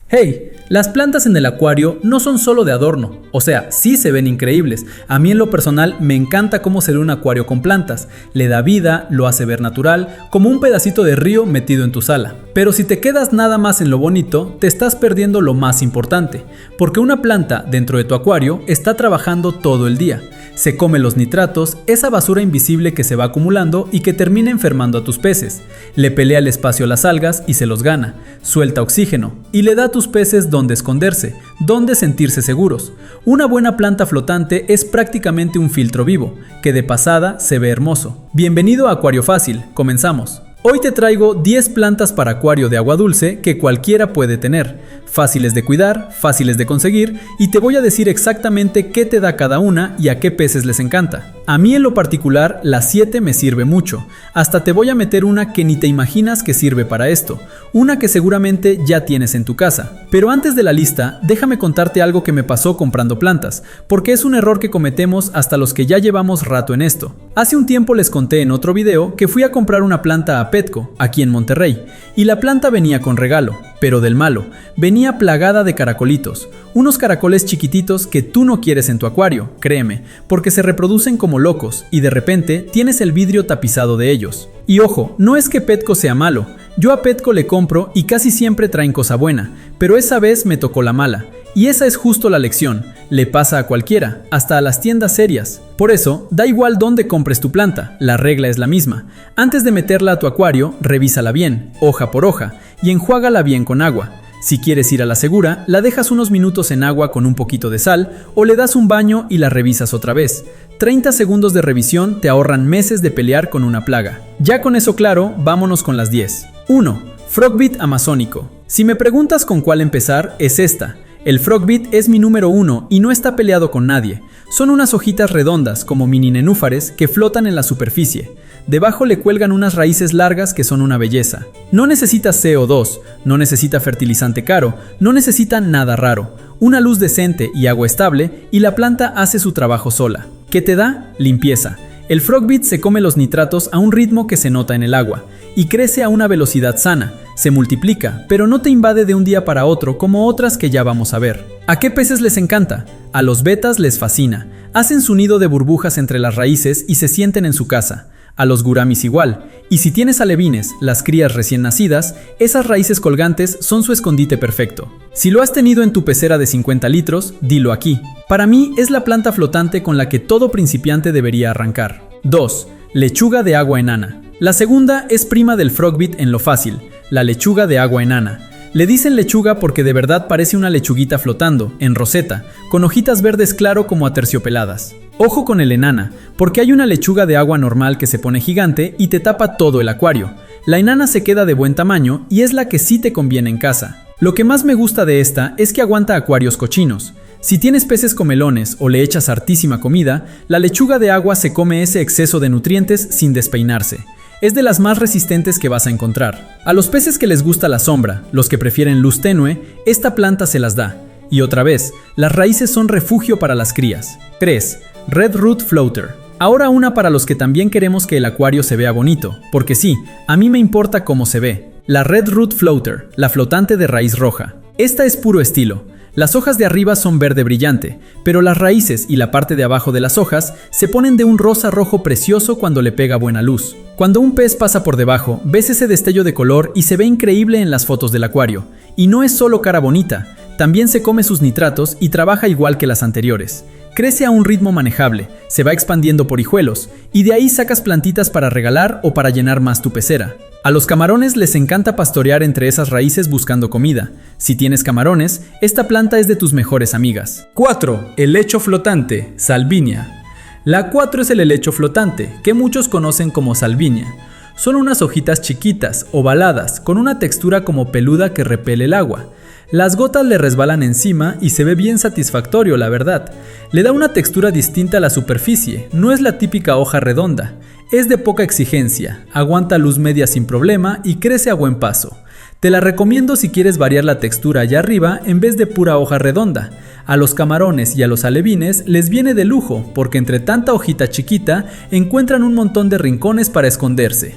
Hey, las plantas en el acuario no son solo de adorno, o sea, sí se ven increíbles. A mí en lo personal me encanta cómo se ve un acuario con plantas, le da vida, lo hace ver natural, como un pedacito de río metido en tu sala. Pero si te quedas nada más en lo bonito, te estás perdiendo lo más importante, porque una planta dentro de tu acuario está trabajando todo el día. Se come los nitratos, esa basura invisible que se va acumulando y que termina enfermando a tus peces. Le pelea el espacio a las algas y se los gana. Suelta oxígeno y le da a tus peces dónde esconderse, dónde sentirse seguros. Una buena planta flotante es prácticamente un filtro vivo, que de pasada se ve hermoso. Bienvenido a Acuario Fácil, comenzamos. Hoy te traigo 10 plantas para acuario de agua dulce que cualquiera puede tener, fáciles de cuidar, fáciles de conseguir, y te voy a decir exactamente qué te da cada una y a qué peces les encanta. A mí en lo particular la 7 me sirve mucho, hasta te voy a meter una que ni te imaginas que sirve para esto, una que seguramente ya tienes en tu casa. Pero antes de la lista, déjame contarte algo que me pasó comprando plantas, porque es un error que cometemos hasta los que ya llevamos rato en esto. Hace un tiempo les conté en otro video que fui a comprar una planta a Petco, aquí en Monterrey, y la planta venía con regalo, pero del malo, venía plagada de caracolitos, unos caracoles chiquititos que tú no quieres en tu acuario, créeme, porque se reproducen como locos y de repente tienes el vidrio tapizado de ellos. Y ojo, no es que Petco sea malo, yo a Petco le compro y casi siempre traen cosa buena, pero esa vez me tocó la mala. Y esa es justo la lección, le pasa a cualquiera, hasta a las tiendas serias. Por eso, da igual dónde compres tu planta, la regla es la misma. Antes de meterla a tu acuario, revísala bien, hoja por hoja, y enjuágala bien con agua. Si quieres ir a la segura, la dejas unos minutos en agua con un poquito de sal o le das un baño y la revisas otra vez. 30 segundos de revisión te ahorran meses de pelear con una plaga. Ya con eso claro, vámonos con las 10. 1. Frogbit amazónico. Si me preguntas con cuál empezar, es esta. El Frogbit es mi número 1 y no está peleado con nadie. Son unas hojitas redondas como mini nenúfares que flotan en la superficie. Debajo le cuelgan unas raíces largas que son una belleza. No necesita CO2, no necesita fertilizante caro, no necesita nada raro. Una luz decente y agua estable y la planta hace su trabajo sola. ¿Qué te da? Limpieza. El Frogbit se come los nitratos a un ritmo que se nota en el agua y crece a una velocidad sana. Se multiplica, pero no te invade de un día para otro como otras que ya vamos a ver. ¿A qué peces les encanta? A los betas les fascina. Hacen su nido de burbujas entre las raíces y se sienten en su casa. A los guramis igual. Y si tienes alevines, las crías recién nacidas, esas raíces colgantes son su escondite perfecto. Si lo has tenido en tu pecera de 50 litros, dilo aquí. Para mí es la planta flotante con la que todo principiante debería arrancar. 2. Lechuga de agua enana. La segunda es prima del Frogbit en lo fácil, la lechuga de agua enana. Le dicen lechuga porque de verdad parece una lechuguita flotando, en roseta, con hojitas verdes claro como aterciopeladas. Ojo con el enana, porque hay una lechuga de agua normal que se pone gigante y te tapa todo el acuario. La enana se queda de buen tamaño y es la que sí te conviene en casa. Lo que más me gusta de esta es que aguanta acuarios cochinos. Si tienes peces comelones o le echas hartísima comida, la lechuga de agua se come ese exceso de nutrientes sin despeinarse. Es de las más resistentes que vas a encontrar. A los peces que les gusta la sombra, los que prefieren luz tenue, esta planta se las da. Y otra vez, las raíces son refugio para las crías. 3. Red Root Floater. Ahora una para los que también queremos que el acuario se vea bonito, porque sí, a mí me importa cómo se ve. La Red Root Floater, la flotante de raíz roja. Esta es puro estilo. Las hojas de arriba son verde brillante, pero las raíces y la parte de abajo de las hojas se ponen de un rosa rojo precioso cuando le pega buena luz. Cuando un pez pasa por debajo, ves ese destello de color y se ve increíble en las fotos del acuario. Y no es solo cara bonita, también se come sus nitratos y trabaja igual que las anteriores. Crece a un ritmo manejable, se va expandiendo por hijuelos, y de ahí sacas plantitas para regalar o para llenar más tu pecera. A los camarones les encanta pastorear entre esas raíces buscando comida. Si tienes camarones, esta planta es de tus mejores amigas. 4. Helecho flotante, Salvinia. La 4 es el helecho flotante, que muchos conocen como Salvinia. Son unas hojitas chiquitas, ovaladas, con una textura como peluda que repele el agua. Las gotas le resbalan encima y se ve bien satisfactorio, la verdad. Le da una textura distinta a la superficie, no es la típica hoja redonda. Es de poca exigencia, aguanta luz media sin problema y crece a buen paso. Te la recomiendo si quieres variar la textura allá arriba en vez de pura hoja redonda. A los camarones y a los alevines les viene de lujo porque entre tanta hojita chiquita encuentran un montón de rincones para esconderse.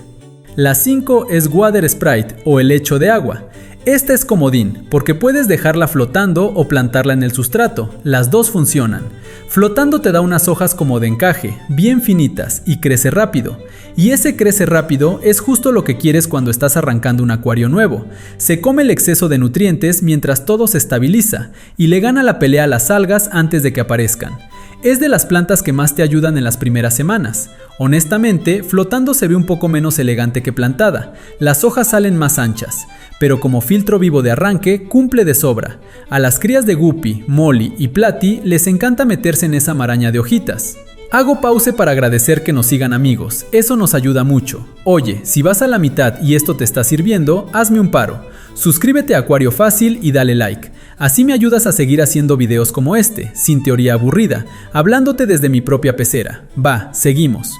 La 5 es Water Sprite o helecho de agua. Esta es comodín, porque puedes dejarla flotando o plantarla en el sustrato, las dos funcionan. Flotando te da unas hojas como de encaje, bien finitas, y crece rápido. Y ese crece rápido es justo lo que quieres cuando estás arrancando un acuario nuevo. Se come el exceso de nutrientes mientras todo se estabiliza, y le gana la pelea a las algas antes de que aparezcan. Es de las plantas que más te ayudan en las primeras semanas. Honestamente, flotando se ve un poco menos elegante que plantada, las hojas salen más anchas, pero como filtro vivo de arranque cumple de sobra. A las crías de Guppy, Molly y Platy les encanta meterse en esa maraña de hojitas. Hago pause para agradecer que nos sigan amigos, eso nos ayuda mucho. Oye, si vas a la mitad y esto te está sirviendo, hazme un paro. Suscríbete a Acuario Fácil y dale like. Así me ayudas a seguir haciendo videos como este, sin teoría aburrida, hablándote desde mi propia pecera. Va, seguimos.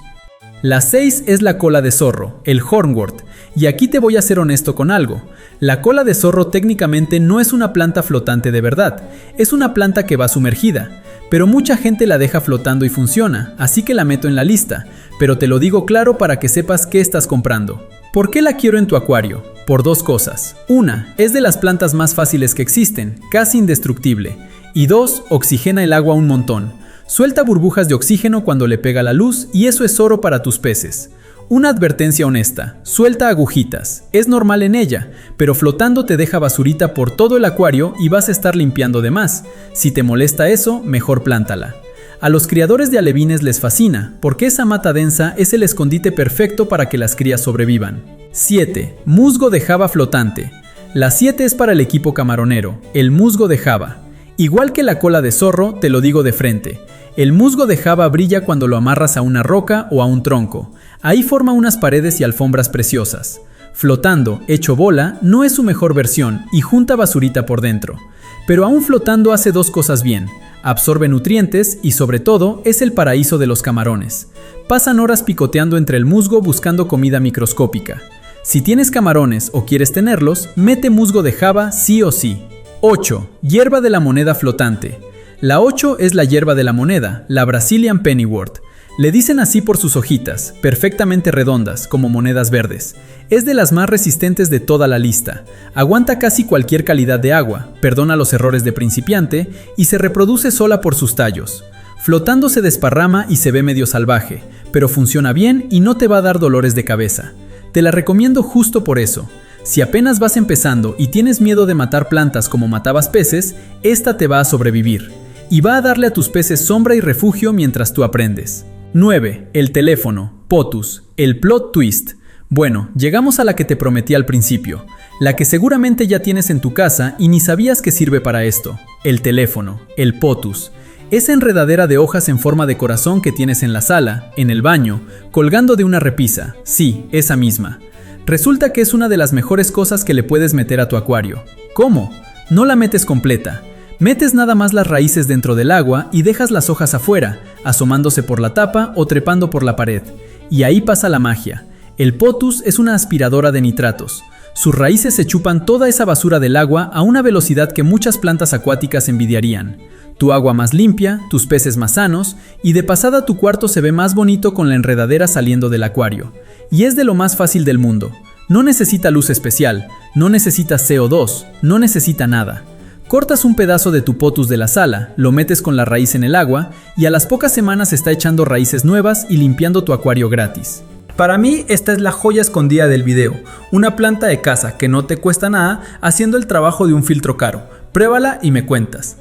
La 6 es la cola de zorro, el hornwort, y aquí te voy a ser honesto con algo. La cola de zorro técnicamente no es una planta flotante de verdad, es una planta que va sumergida, pero mucha gente la deja flotando y funciona, así que la meto en la lista, pero te lo digo claro para que sepas qué estás comprando. ¿Por qué la quiero en tu acuario? Por dos cosas. Una, es de las plantas más fáciles que existen, casi indestructible. Y dos, oxigena el agua un montón. Suelta burbujas de oxígeno cuando le pega la luz y eso es oro para tus peces. Una advertencia honesta, suelta agujitas, es normal en ella, pero flotando te deja basurita por todo el acuario y vas a estar limpiando de más. Si te molesta eso, mejor plántala. A los criadores de alevines les fascina, porque esa mata densa es el escondite perfecto para que las crías sobrevivan. 7. Musgo de Java flotante. La 7 es para el equipo camaronero, el musgo de Java. Igual que la cola de zorro, te lo digo de frente. El musgo de Java brilla cuando lo amarras a una roca o a un tronco. Ahí forma unas paredes y alfombras preciosas. Flotando, hecho bola, no es su mejor versión y junta basurita por dentro. Pero aún flotando hace dos cosas bien. Absorbe nutrientes y sobre todo es el paraíso de los camarones. Pasan horas picoteando entre el musgo buscando comida microscópica. Si tienes camarones o quieres tenerlos, mete musgo de Java sí o sí. 8. Hierba de la moneda flotante. La 8 es la hierba de la moneda, la Brazilian Pennywort. Le dicen así por sus hojitas, perfectamente redondas, como monedas verdes. Es de las más resistentes de toda la lista. Aguanta casi cualquier calidad de agua, perdona los errores de principiante y se reproduce sola por sus tallos. Flotando se desparrama y se ve medio salvaje, pero funciona bien y no te va a dar dolores de cabeza. Te la recomiendo justo por eso. Si apenas vas empezando y tienes miedo de matar plantas como matabas peces, esta te va a sobrevivir. Y va a darle a tus peces sombra y refugio mientras tú aprendes. 9. El teléfono, Pothos, el plot twist. Bueno, llegamos a la que te prometí al principio, la que seguramente ya tienes en tu casa y ni sabías que sirve para esto. El teléfono, el Pothos. Esa enredadera de hojas en forma de corazón que tienes en la sala, en el baño, colgando de una repisa. Sí, esa misma. Resulta que es una de las mejores cosas que le puedes meter a tu acuario. ¿Cómo? No la metes completa. Metes nada más las raíces dentro del agua y dejas las hojas afuera, asomándose por la tapa o trepando por la pared. Y ahí pasa la magia. El Pothos es una aspiradora de nitratos. Sus raíces se chupan toda esa basura del agua a una velocidad que muchas plantas acuáticas envidiarían. Tu agua más limpia, tus peces más sanos y de pasada tu cuarto se ve más bonito con la enredadera saliendo del acuario. Y es de lo más fácil del mundo. No necesita luz especial, no necesita CO2, no necesita nada. Cortas un pedazo de tu Pothos de la sala, lo metes con la raíz en el agua y a las pocas semanas está echando raíces nuevas y limpiando tu acuario gratis. Para mí esta es la joya escondida del video, una planta de casa que no te cuesta nada haciendo el trabajo de un filtro caro. Pruébala y me cuentas.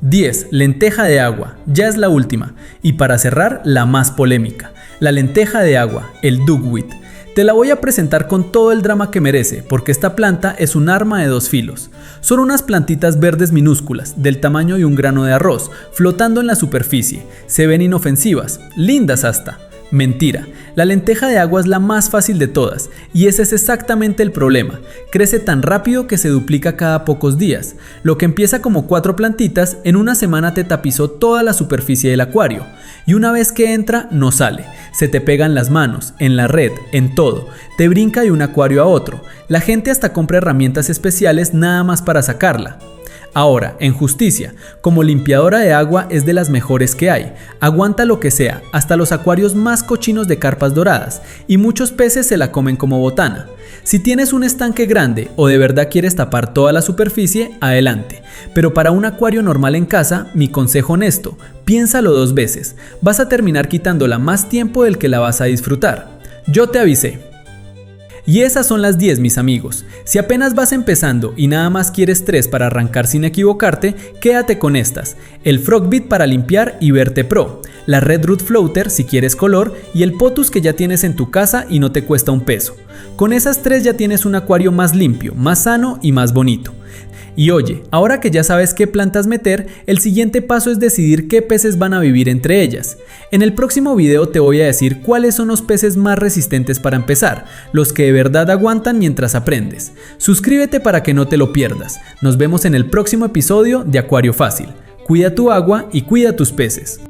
10. Lenteja de agua, ya es la última, y para cerrar la más polémica, la lenteja de agua, el duckweed. Te la voy a presentar con todo el drama que merece, porque esta planta es un arma de dos filos. Son unas plantitas verdes minúsculas, del tamaño de un grano de arroz, flotando en la superficie. Se ven inofensivas, lindas hasta. Mentira, la lenteja de agua es la más fácil de todas, y ese es exactamente el problema. Crece tan rápido que se duplica cada pocos días. Lo que empieza como 4 plantitas, en una semana te tapizó toda la superficie del acuario. Y una vez que entra, no sale. Se te pega en las manos, en la red, en todo. Te brinca de un acuario a otro. La gente hasta compra herramientas especiales nada más para sacarla. Ahora, en justicia, como limpiadora de agua es de las mejores que hay, aguanta lo que sea, hasta los acuarios más cochinos de carpas doradas, y muchos peces se la comen como botana. Si tienes un estanque grande o de verdad quieres tapar toda la superficie, adelante. Pero para un acuario normal en casa, mi consejo honesto, piénsalo 2 veces, vas a terminar quitándola más tiempo del que la vas a disfrutar. Yo te avisé. Y esas son las 10, mis amigos. Si apenas vas empezando y nada más quieres 3 para arrancar sin equivocarte, quédate con estas: el Frogbit para limpiar y Verte Pro, la Red Root Floater si quieres color y el Potus que ya tienes en tu casa y no te cuesta un peso. Con esas 3 ya tienes un acuario más limpio, más sano y más bonito. Y oye, ahora que ya sabes qué plantas meter, el siguiente paso es decidir qué peces van a vivir entre ellas. En el próximo video te voy a decir cuáles son los peces más resistentes para empezar, los que de verdad aguantan mientras aprendes. Suscríbete para que no te lo pierdas. Nos vemos en el próximo episodio de Acuario Fácil. Cuida tu agua y cuida tus peces.